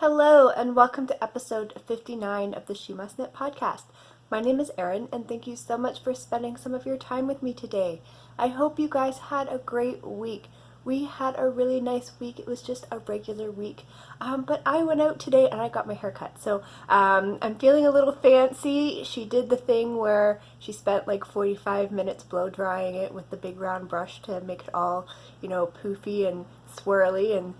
Hello, and welcome to episode 59 of the She.Must.Knit podcast. My name is Erin, and thank you so much for spending some of your time with me today. I hope you guys had a great week. We had a really nice week. It was just a regular week. But I went out today and I got my hair cut. So I'm feeling a little fancy. She did the thing where she spent like 45 minutes blow drying it with the big round brush to make it all, poofy and swirly. And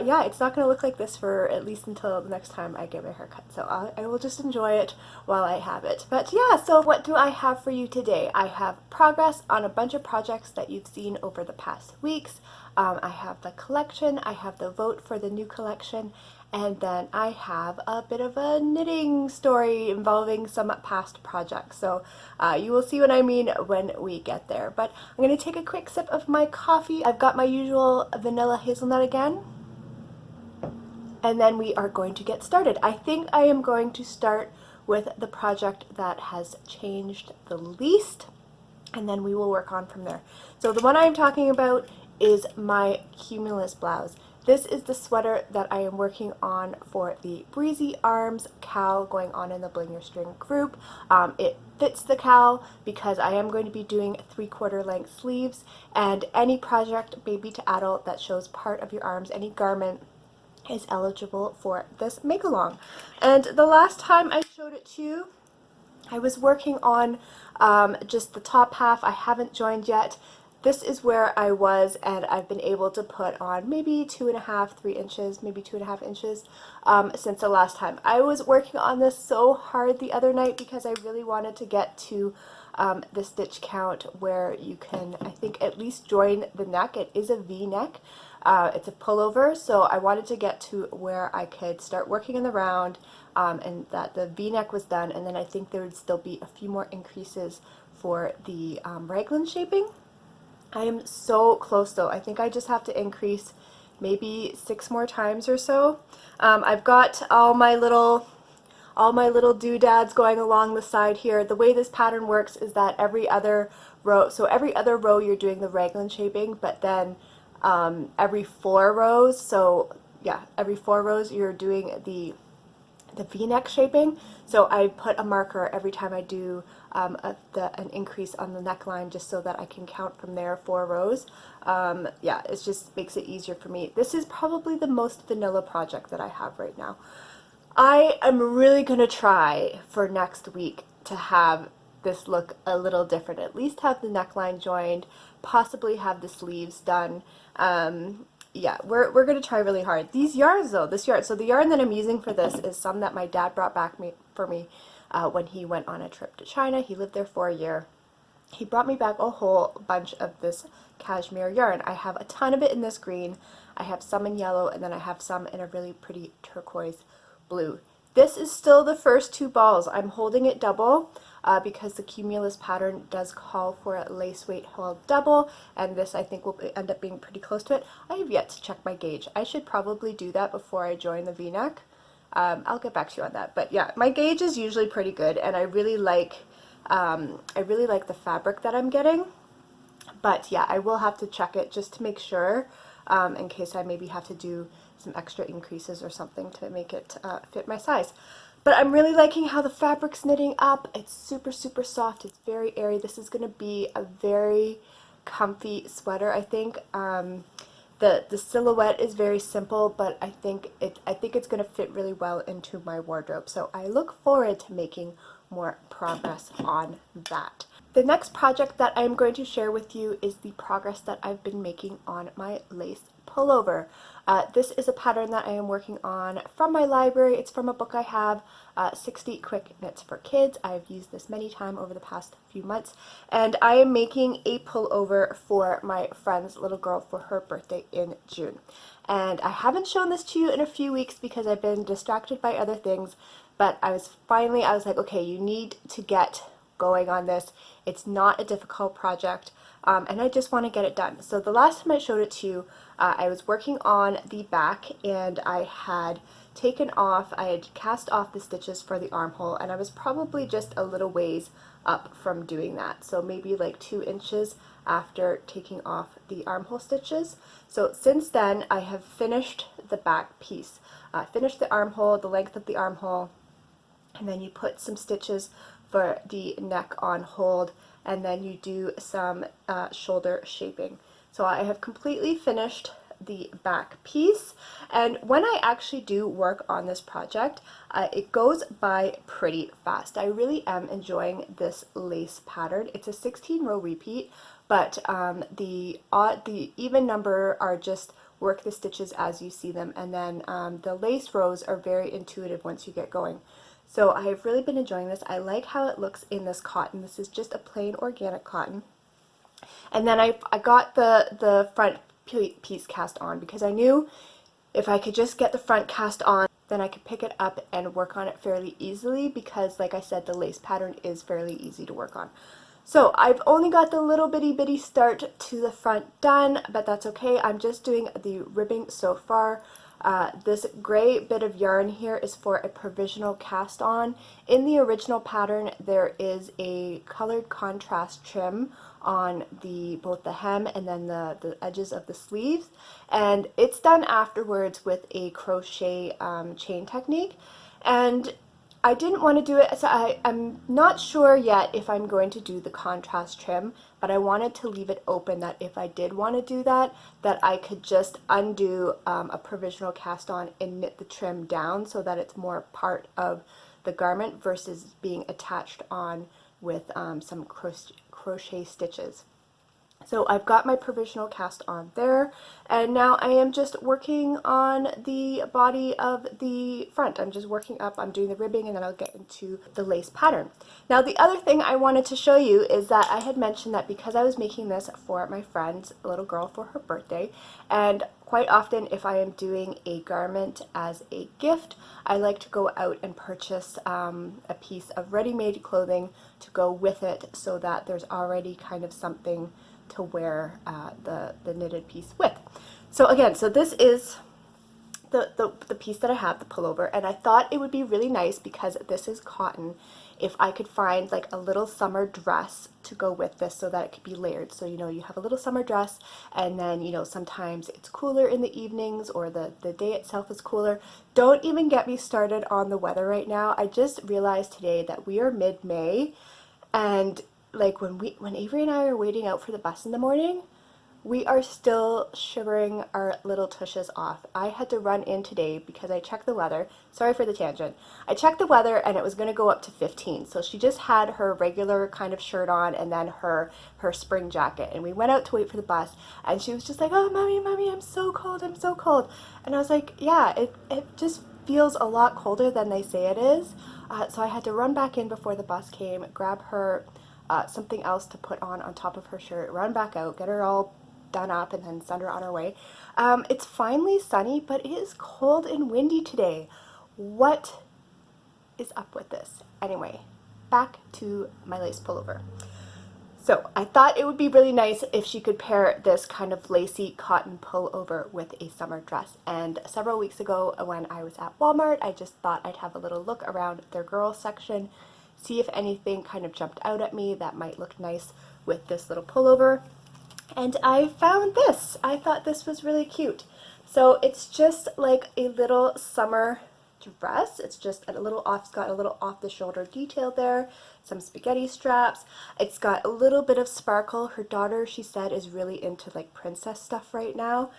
yeah, it's not going to look like this for at least until the next time I get my hair cut. So I will just enjoy it while I have it. But yeah, so what do I have for you today? I have progress on a bunch of projects that you've seen over the past weeks. I have the collection, I have the vote for the new collection, and then I have a bit of a knitting story involving some past projects. So you will see what I mean when we get there. But I'm going to take a quick sip of my coffee. I've got my usual vanilla hazelnut again. And then we are going to get started. I think I am going to start with the project that has changed the least, and then we will work on from there. So the one I'm talking about is my Cumulus Blouse. This is the sweater that I am working on for the Breezy Arms cowl going on in the Bling String group. It fits the cowl because I am going to be doing 3/4 length sleeves, and any project, baby to adult, that shows part of your arms, any garment, is eligible for this make along. And the last time I showed it to you, I was working on just the top half. I haven't joined yet. This is where I was, and I've been able to put on maybe 2.5, 3 inches, maybe 2.5 inches since the last time. I was working on this so hard the other night because I really wanted to get to the stitch count where you can, I think, at least join the neck. It is a V-neck. It's a pullover, so I wanted to get to where I could start working in the round and that the V-neck was done, and then I think there would still be a few more increases for the raglan shaping. I am so close though. I think I just have to increase maybe 6 more times or so. I've got all my little doodads going along the side here. The way this pattern works is that every other row you're doing the raglan shaping, but then every 4 rows, so yeah, every 4 rows you're doing the V-neck shaping. So I put a marker every time I do an increase on the neckline, just so that I can count from there 4 rows. Yeah, it just makes it easier for me. This is probably the most vanilla project that I have right now. I am really going to try for next week to have this look a little different, at least have the neckline joined, possibly have the sleeves done. Yeah, we're going to try really hard. These yarns though, so the yarn that I'm using for this is some that my dad brought back for me when he went on a trip to China. He lived there for a year. He brought me back a whole bunch of this cashmere yarn. I have a ton of it in this green, I have some in yellow, and then I have some in a really pretty turquoise blue. This is still the first 2 balls. I'm holding it double because the Cumulus pattern does call for a lace weight held double, and this I think will end up being pretty close to it. I have yet to check my gauge. I should probably do that before I join the V-neck. I'll get back to you on that. But yeah, my gauge is usually pretty good, and I really like the fabric that I'm getting. But yeah, I will have to check it just to make sure, in case I maybe have to do some extra increases or something to make it fit my size. But I'm really liking how the fabric's knitting up. It's super, super soft. It's very airy. This is going to be a very comfy sweater, I think. The silhouette is very simple, but I think it's going to fit really well into my wardrobe. So I look forward to making more progress on that. The next project that I'm going to share with you is the progress that I've been making on my lace pullover. This is a pattern that I am working on from my library. It's from a book I have, 60 Quick Knits for Kids. I've used this many times over the past few months, and I am making a pullover for my friend's little girl for her birthday in June. And I haven't shown this to you in a few weeks because I've been distracted by other things, but I was like, okay, you need to get going on this. It's not a difficult project, and I just want to get it done. So the last time I showed it to you, I was working on the back, and I had cast off the stitches for the armhole, and I was probably just a little ways up from doing that, so maybe like 2 inches after taking off the armhole stitches. So since then I have finished the back piece. Finish the armhole, the length of the armhole, and then you put some stitches for the neck on hold, and then you do some shoulder shaping. So I have completely finished the back piece, and when I actually do work on this project, it goes by pretty fast. I really am enjoying this lace pattern. It's a 16 row repeat, but the even number are just work the stitches as you see them, and then the lace rows are very intuitive once you get going. So I have really been enjoying this. I like how it looks in this cotton. This is just a plain organic cotton. And then I got the front piece cast on because I knew if I could just get the front cast on, then I could pick it up and work on it fairly easily, because like I said, the lace pattern is fairly easy to work on. So I've only got the little bitty start to the front done, but that's okay. I'm just doing the ribbing so far. This gray bit of yarn here is for a provisional cast on. In the original pattern, there is a colored contrast trim on both the hem and then the edges of the sleeves, and it's done afterwards with a crochet chain technique. And I didn't want to do it, so I'm not sure yet if I'm going to do the contrast trim, but I wanted to leave it open that if I did want to do that, that I could just undo a provisional cast on and knit the trim down so that it's more part of the garment versus being attached on with some crochet stitches. So I've got my provisional cast on there, and now I am just working on the body of the front. I'm just working up, I'm doing the ribbing, and then I'll get into the lace pattern. Now the other thing I wanted to show you is that I had mentioned that because I was making this for my friend's little girl for her birthday, and quite often if I am doing a garment as a gift, I like to go out and purchase a piece of ready-made clothing to go with it so that there's already kind of something to wear the knitted piece with. So again, so this is the piece that I have, the pullover, and I thought it would be really nice because this is cotton if I could find like a little summer dress to go with this so that it could be layered. So you know, you have a little summer dress, and then you know, sometimes it's cooler in the evenings or the day itself is cooler. Don't even get me started on the weather right now. I just realized today that we are mid-May, and like when Avery and I are waiting out for the bus in the morning, we are still shivering our little tushes off. I had to run in today because I checked the weather. Sorry for the tangent. I checked the weather and it was going to go up to 15. So she just had her regular kind of shirt on and then her spring jacket. And we went out to wait for the bus, and she was just like, "Oh, mommy, I'm so cold, I'm so cold." And I was like, yeah, it just feels a lot colder than they say it is. So I had to run back in before the bus came, grab her something else to put on top of her shirt, run back out, get her all done up, and then send her on her way. It's finally sunny, but it is cold and windy today. What is up with this? Anyway, back to my lace pullover. So I thought it would be really nice if she could pair this kind of lacy cotton pullover with a summer dress. And several weeks ago when I was at Walmart, I just thought I'd have a little look around their girls section, see if anything kind of jumped out at me that might look nice with this little pullover. And I found this. I thought this was really cute. So it's just like a little summer dress. It's just a little off, it's got a little off the shoulder detail there, some spaghetti straps. It's got a little bit of sparkle. Her daughter, she said, is really into like princess stuff right now.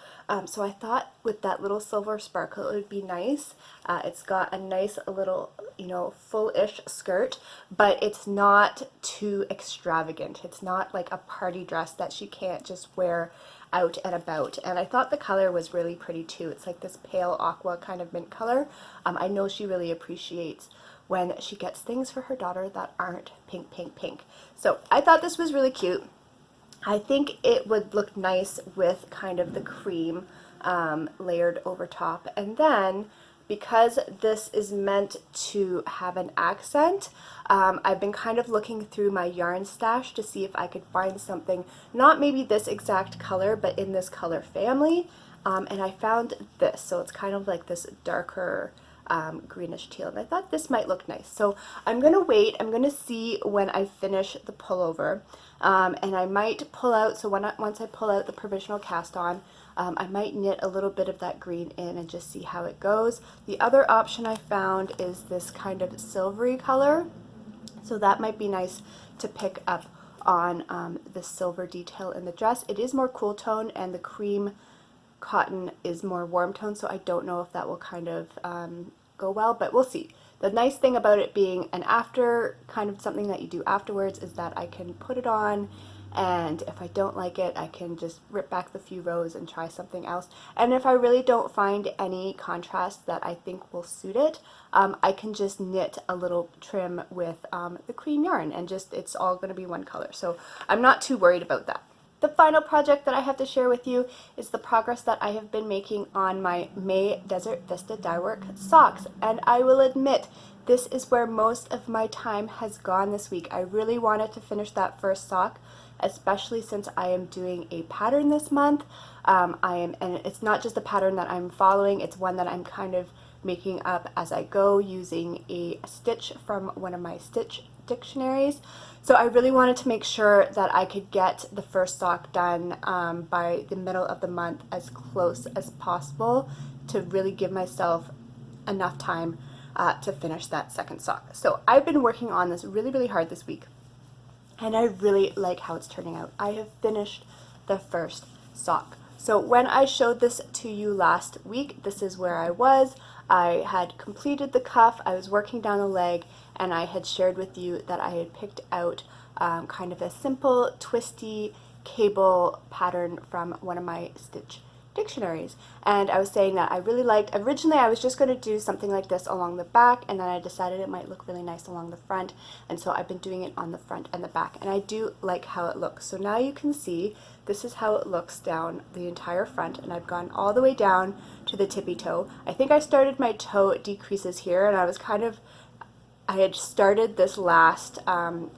So I thought with that little silver sparkle it would be nice. It's got a nice little, you know, full-ish skirt, but it's not too extravagant. It's not like a party dress that she can't just wear out and about. And I thought the color was really pretty too. It's like this pale aqua kind of mint color. I know she really appreciates when she gets things for her daughter that aren't pink, pink, pink. So I thought this was really cute. I think it would look nice with kind of the cream layered over top. And then because this is meant to have an accent, I've been kind of looking through my yarn stash to see if I could find something, not maybe this exact color, but in this color family. And I found this. So it's kind of like this darker greenish teal, and I thought this might look nice. So I'm going to wait. I'm going to see when I finish the pullover, and I might pull out, so once I pull out the provisional cast on, I might knit a little bit of that green in and just see how it goes. The other option I found is this kind of silvery color, so that might be nice to pick up on the silver detail in the dress. It is more cool tone, and the cream cotton is more warm tone, so I don't know if that will kind of go well, but we'll see. The nice thing about it being an after, kind of something that you do afterwards, is that I can put it on, and if I don't like it, I can just rip back the few rows and try something else. And if I really don't find any contrast that I think will suit it, I can just knit a little trim with the cream yarn, and just it's all going to be one color. So I'm not too worried about that. The final project that I have to share with you is the progress that I have been making on my May Desert Vista Dyeworks socks, and I will admit this is where most of my time has gone this week. I really wanted to finish that first sock, especially since I am doing a pattern this month. And it's not just a pattern that I'm following, it's one that I'm kind of making up as I go using a stitch from one of my stitch dictionaries. So I really wanted to make sure that I could get the first sock done by the middle of the month, as close as possible, to really give myself enough time to finish that second sock. So I've been working on this really hard this week, and I really like how it's turning out. I have finished the first sock. So when I showed this to you last week, this is where I was. I had completed the cuff, I was working down the leg, and I had shared with you that I had picked out kind of a simple twisty cable pattern from one of my stitch dictionaries. And I was saying that I really liked, originally I was just going to do something like this along the back, and then I decided it might look really nice along the front, and so I've been doing it on the front and the back, and I do like how it looks. So now you can see this is how it looks down the entire front, and I've gone all the way down to the tippy toe. I think I started my toe decreases here, and I had started this last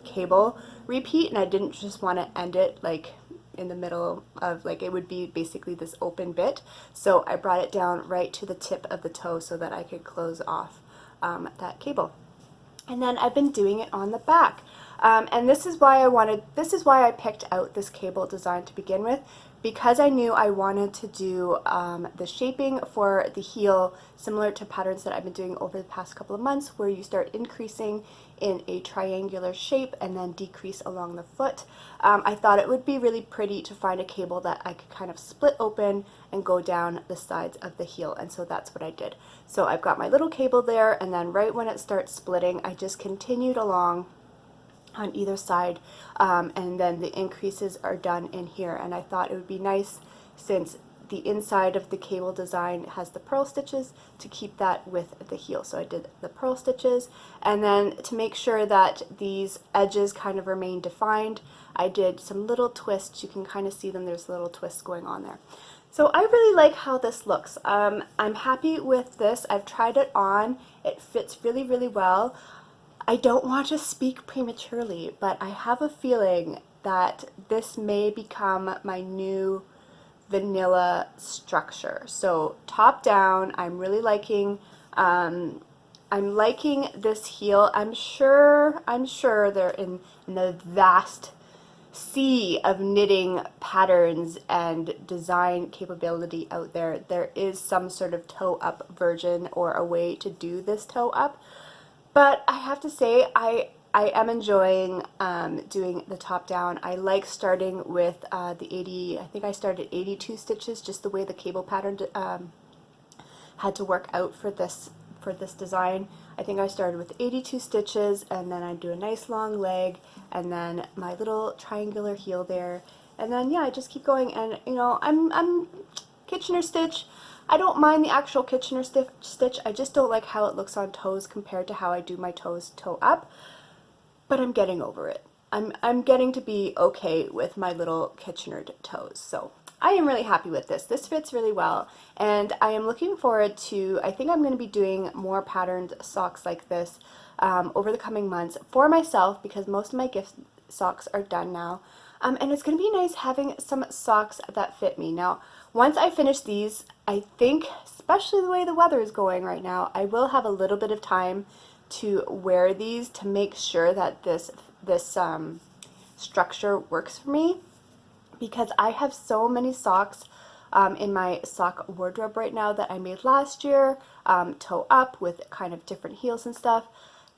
cable repeat, and I didn't just want to end it like in the middle of, like, it would be basically this open bit. So I brought it down right to the tip of the toe so that I could close off that cable. And then I've been doing it on the back. And this is why I picked out this cable design to begin with, because I knew I wanted to do the shaping for the heel similar to patterns that I've been doing over the past couple of months, where you start increasing in a triangular shape and then decrease along the foot. I thought it would be really pretty to find a cable that I could kind of split open and go down the sides of the heel, and so that's what I did. So I've got my little cable there, and then right when it starts splitting, I just continued along on either side, and then the increases are done in here. And I thought it would be nice, since the inside of the cable design has the purl stitches, to keep that with the heel. So I did the purl stitches, and then to make sure that these edges kind of remain defined, I did some little twists. You can kind of see them, there's little twists going on there. So I really like how this looks. I'm happy with this. I've tried it on. It fits really well. I don't want to speak prematurely, but I have a feeling that this may become my new vanilla structure. So top down, I'm really liking, I'm liking this heel. I'm sure they're in the vast sea of knitting patterns and design capability out there. There is some sort of toe up version or a way to do this toe up. But I have to say, I am enjoying doing the top down. I like starting with the 80, I think I started 82 stitches, just the way the cable pattern had to work out for this design. I think I started with 82 stitches, and then I do a nice long leg, and then my little triangular heel there, and then yeah, I just keep going. And you know, I'm Kitchener stitch. I don't mind the actual Kitchener stitch, I just don't like how it looks on toes compared to how I do my toes toe up, but I'm getting over it. I'm getting to be okay with my little Kitchener toes, so I am really happy with this. This fits really well, and I am looking forward to, I think I'm going to be doing more patterned socks like this over the coming months for myself, because most of my gift socks are done now. And it's going to be nice having some socks that fit me. Now, once I finish these, I think, especially the way the weather is going right now, I will have a little bit of time to wear these to make sure that this structure works for me, because I have so many socks in my sock wardrobe right now that I made last year, toe up with kind of different heels and stuff,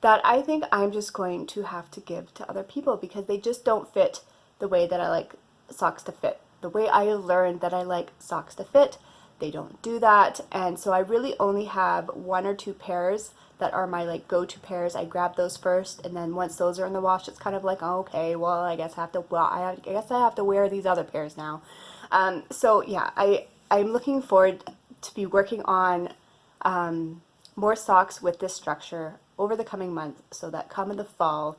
that I think I'm just going to have to give to other people because they just don't fit the way that I like socks to fit. The way I learned that I like socks to fit, they don't do that, and so I really only have 1 or 2 pairs that are my like go-to pairs. I grab those first, and then once those are in the wash, it's kind of like, oh, okay, well, I guess I guess I have to wear these other pairs now. So yeah, I'm looking forward to be working on more socks with this structure over the coming months, so that come in the fall,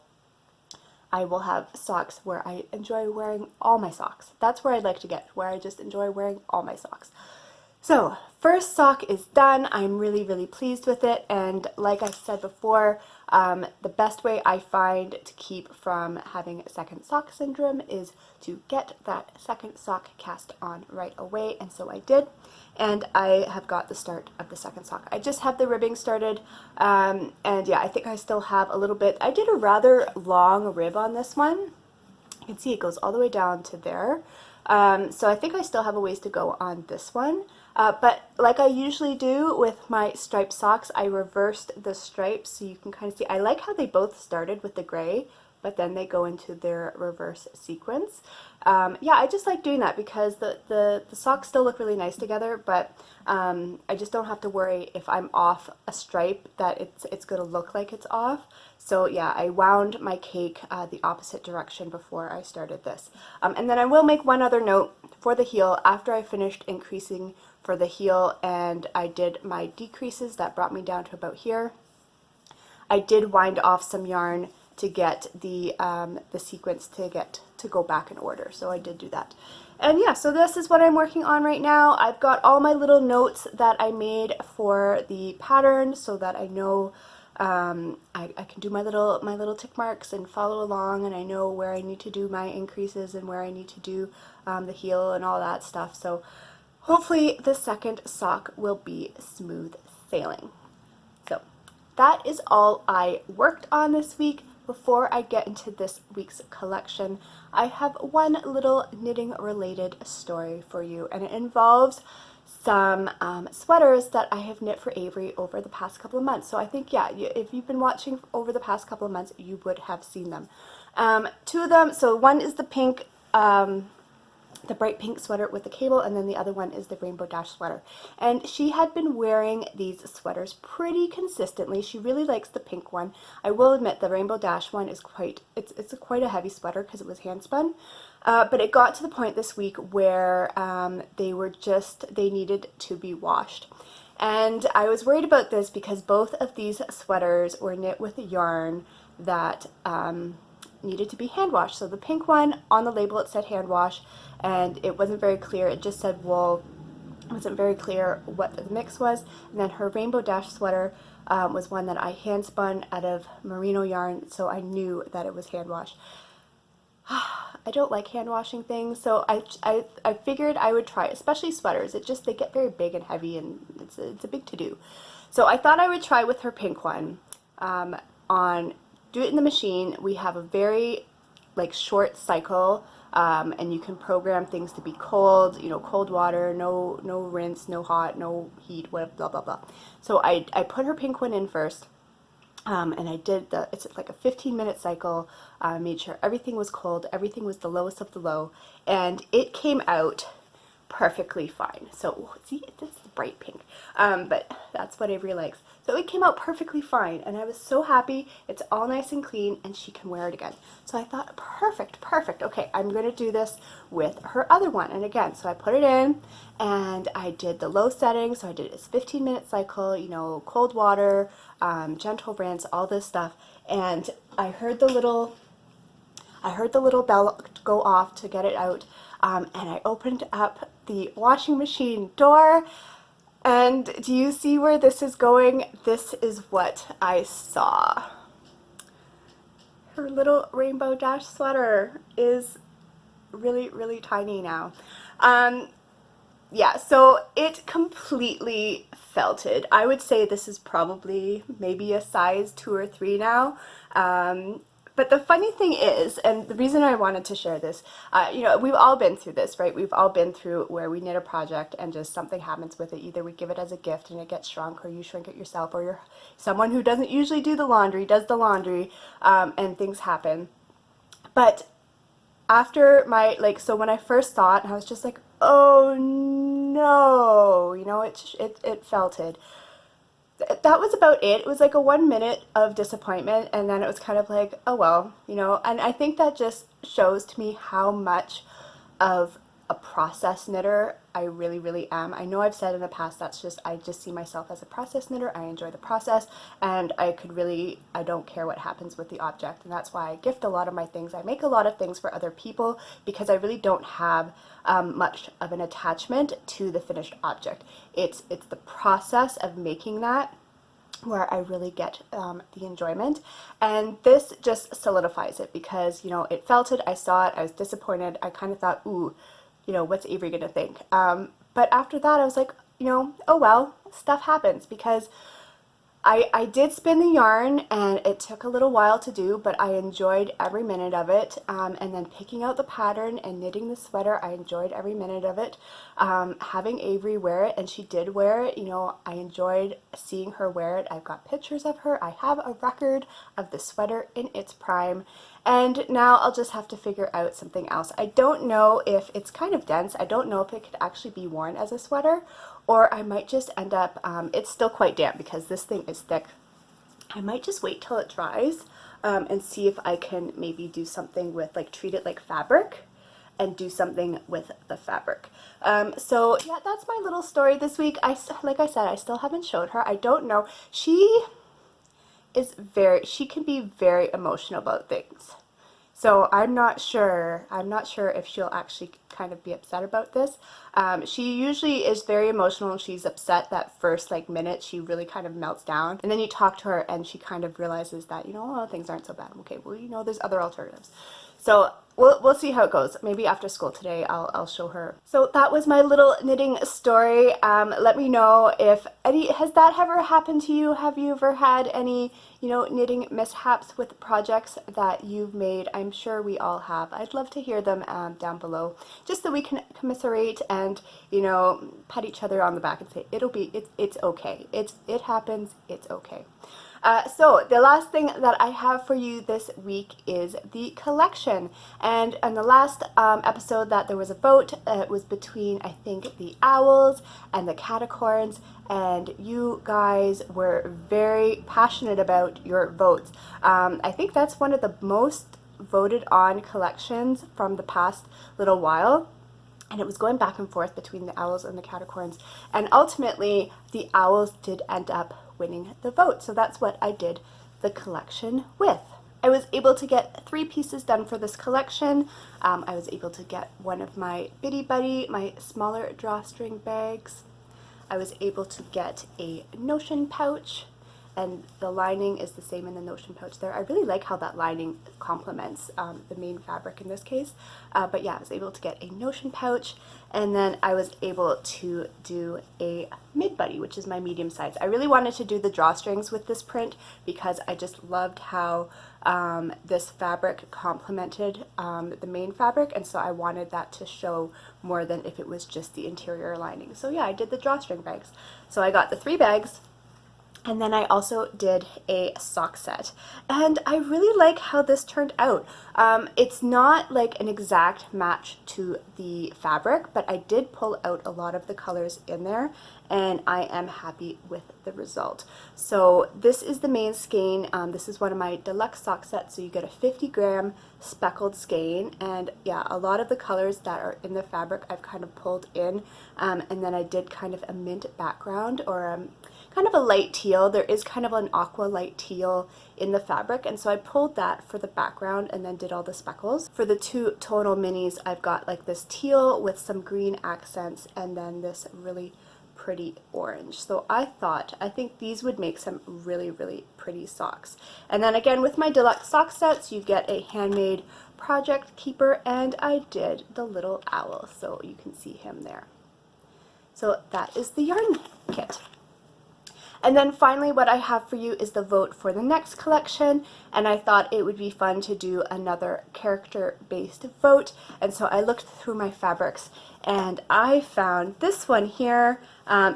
I will have socks where I enjoy wearing all my socks. That's where I'd like to get, where I just enjoy wearing all my socks. So, first sock is done. I'm really, really pleased with it, and like I said before, the best way I find to keep from having second sock syndrome is to get that second sock cast on right away, and so I did, and I have got the start of the second sock. I just have the ribbing started, and yeah, I think I still have a little bit. I did a rather long rib on this one. You can see it goes all the way down to there. So I think I still have a ways to go on this one. But like I usually do with my striped socks, I reversed the stripes so you can kind of see. I like how they both started with the gray, but then they go into their reverse sequence. Yeah, I just like doing that because the socks still look really nice together, but I just don't have to worry if I'm off a stripe that it's going to look like it's off. So yeah, I wound my cake the opposite direction before I started this. And then I will make one other note for the heel. After I finished increasing for the heel and I did my decreases, that brought me down to about here, I did wind off some yarn to get the sequence to go back in order. So I did do that. And yeah, so this is what I'm working on right now. I've got all my little notes that I made for the pattern so that I know I can do my little tick marks and follow along, and I know where I need to do my increases and where I need to do the heel and all that stuff. So hopefully the second sock will be smooth sailing. So that is all I worked on this week. Before I get into this week's collection, I have one little knitting related story for you, and it involves some sweaters that I have knit for Avery over the past couple of months. So I think, yeah, if you've been watching over the past couple of months, you would have seen them. 2 of them, so one is the pink, the bright pink sweater with the cable, and then the other one is the rainbow dash sweater. And she had been wearing these sweaters pretty consistently. She really likes the pink one. I will admit the rainbow dash one is quite a heavy sweater because it was hand spun. But it got to the point this week where they needed to be washed. And I was worried about this because both of these sweaters were knit with a yarn that needed to be hand washed. So the pink one, on the label it said hand wash, and it wasn't very clear. It just said wool. It wasn't very clear what the mix was. And then her rainbow dash sweater was one that I hand spun out of merino yarn, so I knew that it was hand wash. I don't like hand washing things, so I figured I would try, especially sweaters. They get very big and heavy, and it's a big to do. So I thought I would try with her pink one. Do it in the machine. We have a very short cycle, and you can program things to be cold, cold water, no rinse, no hot, no heat, blah blah blah. So I put her pink one in first. And I did it's like a 15-minute cycle, made sure everything was cold, everything was the lowest of the low, and it came out perfectly fine. So, see, this is bright pink, but that's what Avery likes. So it came out perfectly fine, and I was so happy. It's all nice and clean, and she can wear it again. So I thought, perfect, okay, I'm going to do this with her other one. And again, so I put it in, and I did the low setting, so I did this 15-minute cycle, cold water, gentle rinse, all this stuff, and I heard the little bell go off to get it out, and I opened up the washing machine door, and do you see where this is going? This is what I saw. Her little rainbow dash sweater is really tiny now. Yeah, so it completely felted. I would say this is probably maybe a size 2 or 3 now. But the funny thing is, and the reason I wanted to share this, you know, we've all been through this, right? We've all been through where we knit a project and just something happens with it. Either we give it as a gift and it gets shrunk, or you shrink it yourself, or you're someone who doesn't usually do the laundry, does the laundry, and things happen. But after my, like, so when I first saw it, I was just like, oh no, you know, it felted. That was about it. It was like a 1 minute of disappointment, and then it was kind of like, oh well, you know, and I think that just shows to me how much of a process knitter I really am. I know I've said in the past I just see myself as a process knitter. I enjoy the process, and I don't care what happens with the object, and that's why I gift a lot of my things. I make a lot of things for other people because I really don't have much of an attachment to the finished object. It's the process of making that where I really get the enjoyment, and this just solidifies it because, you know, it felted, I saw it, I was disappointed, I kind of thought, ooh, you know, what's Avery gonna think? But after that I was like, you know, oh well, stuff happens, because I did spin the yarn and it took a little while to do, but I enjoyed every minute of it. And then picking out the pattern and knitting the sweater, I enjoyed every minute of it. Having Avery wear it, and she did wear it, you know, I enjoyed seeing her wear it. I've got pictures of her. I have a record of the sweater in its prime. And now I'll just have to figure out something else. I don't know if it's kind of dense. I don't know if it could actually be worn as a sweater, or I might just end up, it's still quite damp because this thing is thick. I might just wait till it dries and see if I can maybe do something with, like, treat it like fabric and do something with the fabric. So yeah, that's my little story this week. Like I said, I still haven't showed her. I don't know. She can be very emotional about things. So I'm not sure if she'll actually kind of be upset about this. She usually is very emotional, and she's upset that first, like, minute. She really kind of melts down, and then you talk to her and she kind of realizes that, you know, oh, things aren't so bad. Okay, well, you know, there's other alternatives. So we'll see how it goes. Maybe after school today I'll show her. So that was my little knitting story. Let me know if has that ever happened to you? Have you ever had any, you know, knitting mishaps with projects that you've made? I'm sure we all have. I'd love to hear them down below, just so we can commiserate and, you know, pat each other on the back and say it's okay. It happens. It's okay. So the last thing that I have for you this week is the collection. And in the last episode that there was a vote, it was between, I think, the owls and the catacorns, and you guys were very passionate about your votes. I think that's one of the most voted on collections from the past little while. And it was going back and forth between the owls and the catacorns. And ultimately, the owls did end up winning the vote. So that's what I did the collection with. I was able to get 3 pieces done for this collection. I was able to get one of my Bitty Buddy, my smaller drawstring bags. I was able to get a notion pouch, and the lining is the same in the notion pouch there. I really like how that lining complements the main fabric in this case. But yeah, I was able to get a notion pouch, and then I was able to do a mid buddy, which is my medium size. I really wanted to do the drawstrings with this print because I just loved how this fabric complemented the main fabric, and so I wanted that to show more than if it was just the interior lining. So yeah, I did the drawstring bags. So I got the 3 bags. And then I also did a sock set, and I really like how this turned out. It's not like an exact match to the fabric, but I did pull out a lot of the colors in there, and I am happy with the result. So this is the main skein. This is one of my deluxe sock sets, so you get a 50-gram speckled skein, and yeah, a lot of the colors that are in the fabric I've kind of pulled in, and then I did kind of a mint background, or kind of a light teal. There is kind of an aqua light teal in the fabric, and so I pulled that for the background and then did all the speckles. For the 2 tonal minis, I've got like this teal with some green accents and then this really pretty orange. So I think these would make some really pretty socks. And then again, with my deluxe sock sets, you get a handmade project keeper, and I did the little owl, so you can see him there. So that is the yarn kit. And then finally what I have for you is the vote for the next collection, and I thought it would be fun to do another character-based vote, and so I looked through my fabrics and I found this one here.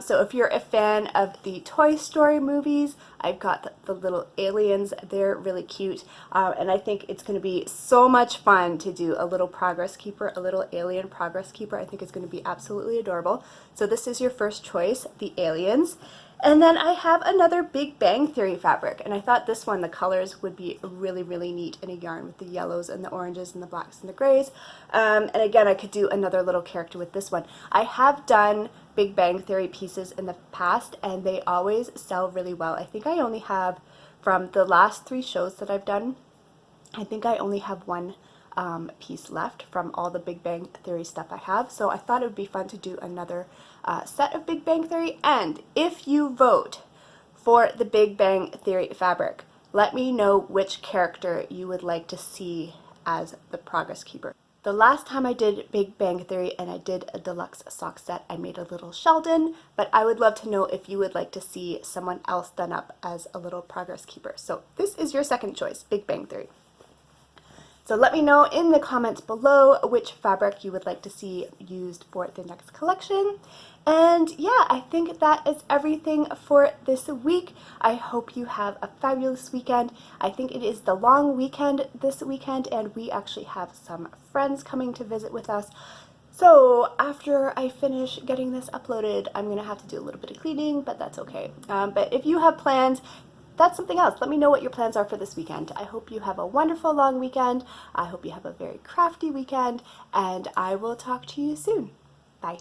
So if you're a fan of the Toy Story movies, I've got the little aliens. They're really cute, and I think it's going to be so much fun to do a little progress keeper, a little alien progress keeper. I think it's going to be absolutely adorable. So this is your first choice, the aliens. And then I have another Big Bang Theory fabric, and I thought this one, the colors would be really, really neat in a yarn with the yellows and the oranges and the blacks and the grays. And again, I could do another little character with this one. I have done Big Bang Theory pieces in the past, and they always sell really well. I think I only have, from the last 3 shows that I've done, I think I only have one piece left from all the Big Bang Theory stuff I have. So I thought it would be fun to do another set of Big Bang Theory. And if you vote for the Big Bang Theory fabric, let me know which character you would like to see as the progress keeper. The last time I did Big Bang Theory and I did a deluxe sock set, I made a little Sheldon, but I would love to know if you would like to see someone else done up as a little progress keeper. So this is your second choice, Big Bang Theory. So let me know in the comments below which fabric you would like to see used for the next collection. And yeah, I think that is everything for this week. I hope you have a fabulous weekend. I think it is the long weekend this weekend, and we actually have some friends coming to visit with us. So after I finish getting this uploaded, I'm going to have to do a little bit of cleaning, but that's okay. But if you have plans, that's something else. Let me know what your plans are for this weekend. I hope you have a wonderful long weekend. I hope you have a very crafty weekend, and I will talk to you soon. Bye.